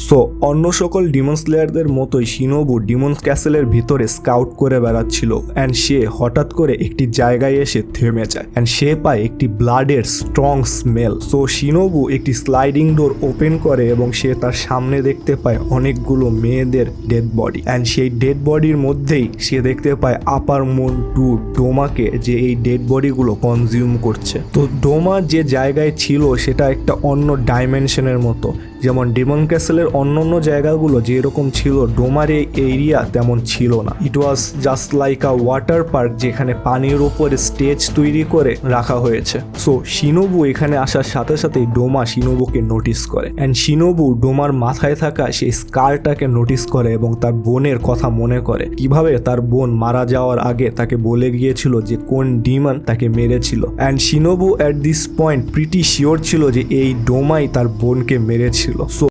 So অন্য সকল Demon স্লেয়ারদের মতোই শিনোবু ডিমন ক্যাসেলের ভিতরে স্কাউট করে বেড়াচ্ছিল অ্যান্ড সে হঠাৎ করে একটি জায়গায় এসে থেমে যায় অ্যান্ড সে পায় একটি ব্লাডের স্ট্রং স্মেল। সো শিনোবু একটি স্লাইডিং ডোর ওপেন করে এবং সে তার সামনে দেখতে পায় অনেকগুলো মেয়েদের ডেড বডি অ্যান্ড সেই ডেড বডির মধ্যেই সে দেখতে পায় আপার মুন টু ডোমাকে, যে এই ডেড বডিগুলো কনজিউম করছে। তো ডোমা যে জায়গায় ছিল সেটা একটা অন্য ডাইমেনশনের মতো, যেমন ডিমন ক্যাসেলের অন্যান্য জায়গাগুলো যেরকম ছিল ডোমার এই এরিয়া তেমন ছিল না। It was just like a water park যেখানে পানির উপরে স্টেজ তৈরি করে রাখা হয়েছে। সো শিনোবু এখানে আসার সাথে সাথেই ডোমা শিনোবুকে নোটিস করে অ্যান্ড শিনোবু ডোমার মাথায় থাকা সেই স্কারটাকে নোটিস করে এবং তার বোনের কথা মনে করে, কিভাবে তার বোন মারা যাওয়ার আগে তাকে বলে গিয়েছিল যে কোন ডিমন তাকে মেরেছিল। And Shinobu at this point pretty sure ছিল যে এই ডোমাই তার বোনকে মেরেছিল। সো